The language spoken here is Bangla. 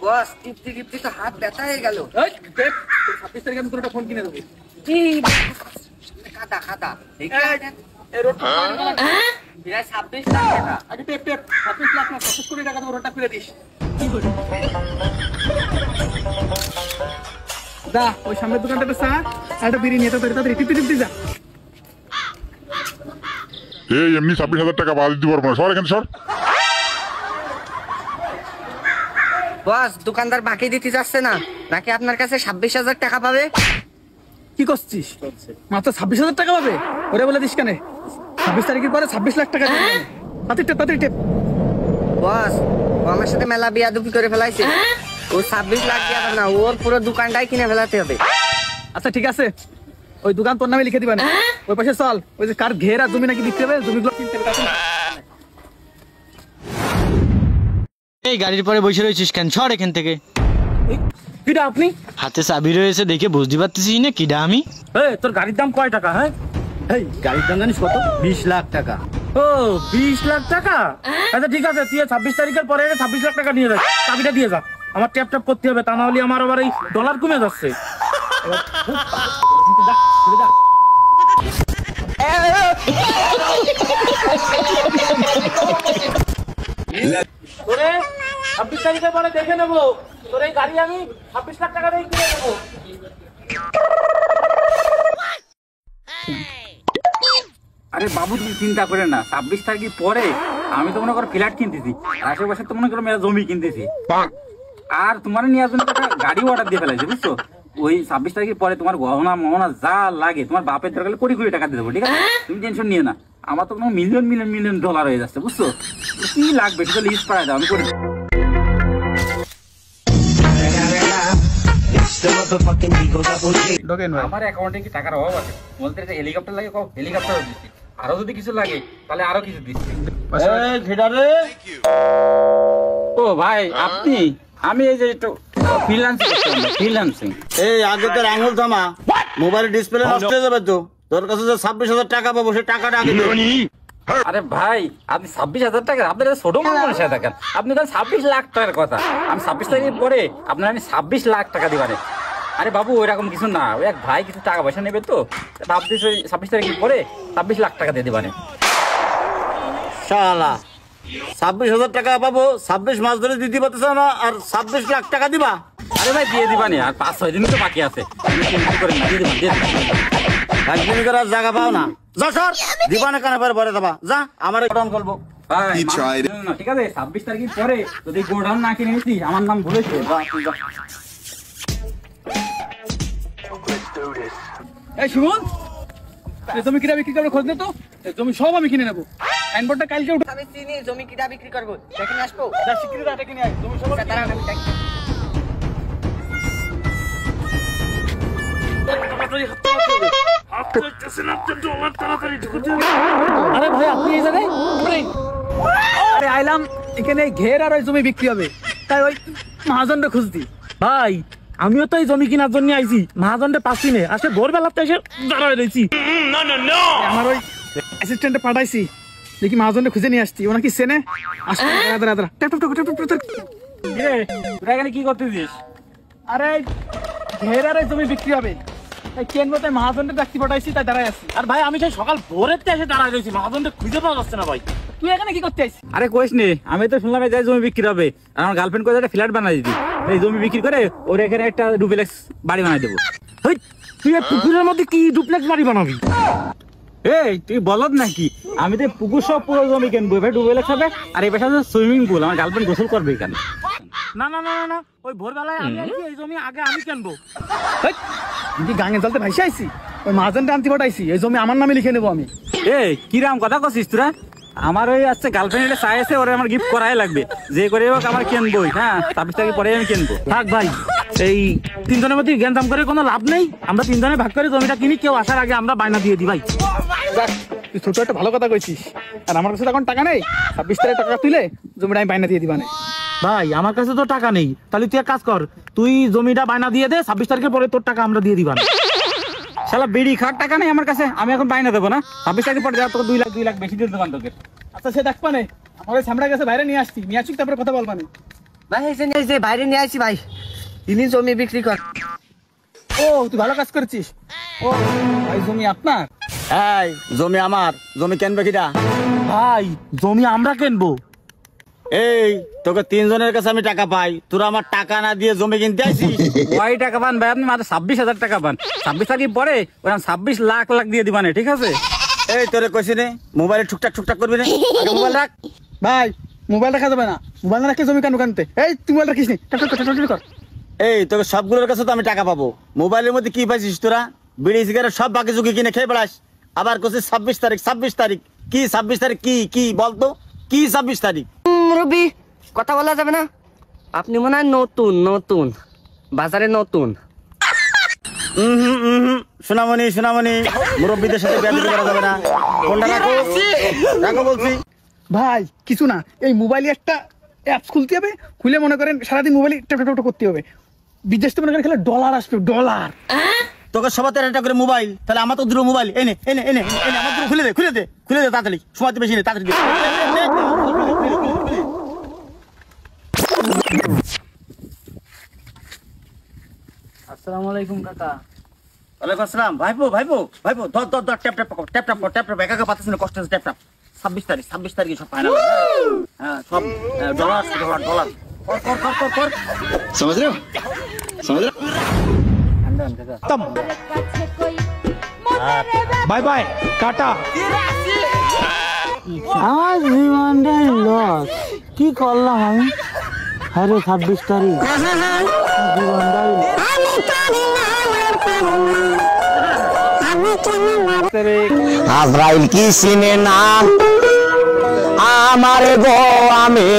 বস টিপতে টিপতে তো হাত ব্যথা হয়ে গেল। 26 তারিখে আমি তোর একটা ফোন কিনে দেবো। খাতা খাতা এই রোড 26 লাখ টাকা। আগে টেপ 26 লাখ না 25 কোটি টাকা দেবো, রোডটা করে দিস। যা ওই সামনের দোকানটাতে চা একটা বিড়ি নিয়ে তাড়াতাড়ি টিপতে টিপতে যা। এই এমনি 26,000 টাকা বাদ দিতে পারবো না, সর এখানে সর। বস দোকানদার বাকি দিতে যাচ্ছে না, নাকি আপনার কাছে 26,000 টাকা পাবে? কি করছিস? মাত্র 26,000 টাকা পাবে? ওরে বলে দিস কেন? 26 তারিখের পরে 26 লাখ টাকা দিবে। তাড়াতাড়ি টেপ। বস ও আমার সাথে মেলা বিয়াদবি করে ফেলাইছে। ও 26 লাখ দিয়ে না, ওর পুরো দোকানটাই কিনে ফেলাতে হবে। আচ্ছা ঠিক আছে, ওই দোকান তোর নামে লিখে দিবা না। ওই পাশে চল, ওই যে কার ঘের আর জমি নাকি বিক্রি হবে, জমিগুলো কিনতে হবে। এই গাড়ির পরে বসে রয়েছিস কেন? সর এখান থেকে। কিডা আপনি? হাতে চাবি রয়েছে দেখে বুঝতে পারতেছিস না কিডা আমি? তোর গাড়ির দাম কয় টাকা? হ্যাঁ গাড়ির দাম জানিস কত? 20 লাখ টাকা। ও 20 লাখ টাকা? আচ্ছা ঠিক আছে, তুই 26 তারিখের পরে 26 লাখ টাকা নিয়ে যা, চাবিটা দিয়ে যা। আমার ট্যাপ ট্যাপ করতে হবে, তা না হলে আমার আবার এই ডলার কমে যাচ্ছে। তোরে 26 তারিখের পরে দেখে নেবো, তোর এই গাড়ি আমি 26 লাখ টাকা দিয়ে কিনে নেবো। আরে বাবু তুমি চিন্তা করে না, 26 তারিখের পরে আমি তো মনে করো ফ্ল্যাট কিনতেছি, আশেপাশে তো মনে করো মেলা জমি কিনতেছি, আর তোমার নেওয়ার জন্য একটা গাড়ি অর্ডার দিয়ে ফেলাইছে বুঝছো। ওই 26 তারিখের পরে তোমার গহনা মহনা যা লাগে তোমার বাপের দরকার কোটি কোটি টাকা দিয়ে দেবো, ঠিক আছে? তুমি টেনশন নিয়ে না, আমার তো কোনো মিলিয়ন ডলার হয়ে যাচ্ছে বুঝছো। কি লাগবে সেটা লিস্ট পাঠাই দাও, আমি করে দেবো। আমার অ্যাকাউন্টে কি টাকার অভাব আছে? বলতে হেলিকপ্টার লাগে, হেলিকপ্টারও দিচ্ছি, আরো যদি কিছু লাগে তাহলে আরো কিছু দিচ্ছি। ও ভাই আপনি, আমি এই যে একটু ফ্রিল্যান্সিং। এই আগে তোর আঙুল থামা, মোবাইলের ডিসপ্লে নষ্ট হয়ে যাবে তো। তোর কাছে যে 26,000 টাকা পাবো সে টাকাটা আগে দে। আরে ভাই আপনি 26,000 টাকা, আপনার ছোট মানুষ দেখেন, আপনি তো 26 লাখ টাকার কথা। আমি 26 তারিখের পরে আপনার 26 লাখ টাকা দিবানে। আরে বাবু ওইরকম কিছু না, ওই এক ভাই কিছু টাকা পয়সা নেবে তো ভাবছিস ওই 26 তারিখের পরে 26 লাখ টাকা দিয়ে দিবানে। শালা 26,000 টাকা পাবো, 26 মাস ধরে দিতে পারতেছ না, আর 26 লাখ টাকা দিবা? আরে ভাই দিয়ে দিবানে, আর 5-6 দিন তো বাকি আছে। একদিন করে আর জায়গা পাও না, যা সর দিবা না কেন পরে দেবা, যা আমার গোডাউন করবো। ঠিক আছে 26 তারিখের পরে যদি গোডাউন না কিনে নিতি আমার নাম ভুলেছে। এই সুমন, জমি কিনা বিক্রি করবে খোঁজ নে তো, জমি সব আমি কিনে নেবো। সাইনবোর্ডটা কালকে উঠে আমি চিনি জমি কিনা বিক্রি করবো, দেখে নিয়ে আসবো। যা শিগগিরই রাতে কিনে আয়, জমি সব দাঁড়ান আমি দেখি। আরে ভাই আপনি এই জায়গায়? আরে আইলাম এখানে ঘের আর ওই জমি বিক্রি হবে, তাই ওই মহাজনটা খুঁজতি। ভাই আমিও তো এই জমি কেনার জন্য আইছি, মহাজনটা পাচ্ছি না, আসে ভোরবেলাতে এসে দাঁড়ায় রয়েছি। আমার ওই অ্যাসিস্ট্যান্টে পাঠাইছি, দেখি মহাজনটা খুঁজে নিয়ে আসছি, ওনাকে চেনে। এখানে কি করতেছিস? আরে ঘের আর জমি বিক্রি হবে, তাই কেনবো, তাই মহাজনটা ডাকতে পাঠাইছি, তাই দাঁড়ায় আসছি। আর ভাই আমি সেই সকাল ভোরের এসে দাঁড়ায় রয়েছি, মহাজনটা খুঁজে পাওয়া যাচ্ছে না। ভাই তুই এখানে কি করতে আসছিস? আরে কইস নে, আমি তো শুনলাম যাই জমি বিক্রি হবে, আর আমার গার্লফ্রেন্ড কোথায় একটা ফ্ল্যাট বানাই দিতি, এই জমি বিক্রি করে ওর এখানে একটা ডুপ্লেক্স বাড়ি বানাই দেবো। তুই পুকুরের মধ্যে কি ডুপ্লেক্স বাড়ি বানাবি? এই তুই বলদ নাকি? আমি তো পুকুর সব পুরো জমি কিনবো, এবার ডুপ্লেক্স হবে, আর এই পাশে সুইমিং পুল, আমার গার্লফ্রেন্ড গোসল করবে এখানে। না না না না, ওই ভোরবেলায় আমি এই জমি আগে আমি কিনবো। কি গাঙে জলতে ভাইসে আইছি, ওই মহাজনটা আনতে পাঠাইছি, এই জমি আমার নামে লিখে নেবো আমি। এই কিরাম কথা করছিস তোরা? আমার ওই আজকে গার্লফ্রেন্ড চাই আছে, ওরা আমার গিফট করাই লাগবে, যে করে হোক আমার কিনবোই। হ্যাঁ 26 তারিখ পরে আমি কিনবো। থাক ভাই, এই তিনজনের মধ্যে জ্ঞান দাম করে কোনো লাভ নেই, আমরা তিনজনে ভাগ করে জমিটা কিনি, কেউ আসার আগে আমরা বায়না দিয়ে দিই। ভাই তুই ছোট একটা ভালো কথা কইছিস, আর আমার কাছে এখন টাকা নেই, 26 তারিখ টাকা তুলে জমিটা আমি বায়না দিয়ে দিবানে। ভাই আমার কাছে তো টাকা নেই, তাহলে তুই এক কাজ কর, তুই জমিটা বায়না দিয়ে দে, 26 তারিখের পরে তোর টাকা আমরা দিয়ে দিবানে। শালা বিড়ি খাওয়ার টাকা নেই আমার কাছে, আমি এখন বায়না দেবো না, 26 তারিখের পরে তোকে 2 লাখ বেশি দিয়ে দোকান তোকে। আচ্ছা সে দেখ পানে, আমার ওই সামনে গেছে বাইরে নিয়ে আসছি, তারপরে কথা বলবানে। ভাই এই যে বাইরে নিয়ে আসি ভাই, ইনি জমি বিক্রি কর। ও তুই ভালো কাজ করছিস। ও ভাই জমি আপনার? এই জমি আমার, জমি কেনবে কিটা? ভাই জমি আমরা কিনবো। এই তোকে 3 জনের কাছে আমি টাকা পাই, তোরা আমার টাকা না দিয়ে জমি কিনতে আইছিস? ওই টাকা পান ভাই, আপনি মাত্র 26,000 টাকা পান। 26 তারিখ পরে ওরা 26 লাখ লাখ দিয়ে দিবানে, ঠিক আছে? এই তোরে কইছি নে মোবাইলে ঠুকটাক করবি না, আগে মোবাইল রাখ। ভাই মোবাইল রাখা যাবে না, মোবাইল না রাখলে জমি কানু কানতে। এই তুই মোবাইল রাখিস নি, টাকা কর। এই তোকে সবগুলোর কাছে তো আমি টাকা পাবো, মোবাইলের মধ্যে কি পাইছিস তোরা? বিড়ি সিগারেট সব বাকি চুকি কিনে খেয়ে বেড়াস, আবার কইছিস 26 তারিখ। 26 তারিখ কি? 26 তারিখ কি কি বলতো? কি 26 তারিখ? মুরব্বি কথা বলা যাবে না, আপনি মনে হয় নতুন বাজারে নতুন। সোনামণি মুরব্বীদের সাথে বেয়াদবি করা যাবে না। ফোনটা রাখো বলছি। ভাই কিছু না, এই মোবাইলে একটা অ্যাপস খুলতে হবে, খুলে মনে করেন সারাদিন মোবাইলে ট্যাপ করতে হবে। বিদেশ থেকে মনে করেন খেলে ডলার আসবে, ডলার। তোকে সবার একটা করে মোবাইল, তাহলে আমার তো দুটো মোবাইল। এনে আমার দুটো খুলে দে তাড়াতাড়ি, সময় তো বেশি নেই, তাড়াতাড়ি দে। আসসালামু আলাইকুম কাকা। ওয়ালাইকুম আসসালাম। ভাইপো ধর ট্যাপ একা পাচ্ছিস না, কষ্ট হচ্ছে। ট্যাপ 26 তারিখে সব ফাইনাল। হ্যাঁ সব ডলার কর। समझ रहे हो? Bye bye tata. আজ জীবনটাই লস, কি করলাম আমি? আরে 26 তারিখ জীবনটাই আজরাইল কি চিনে না আমার গো আমি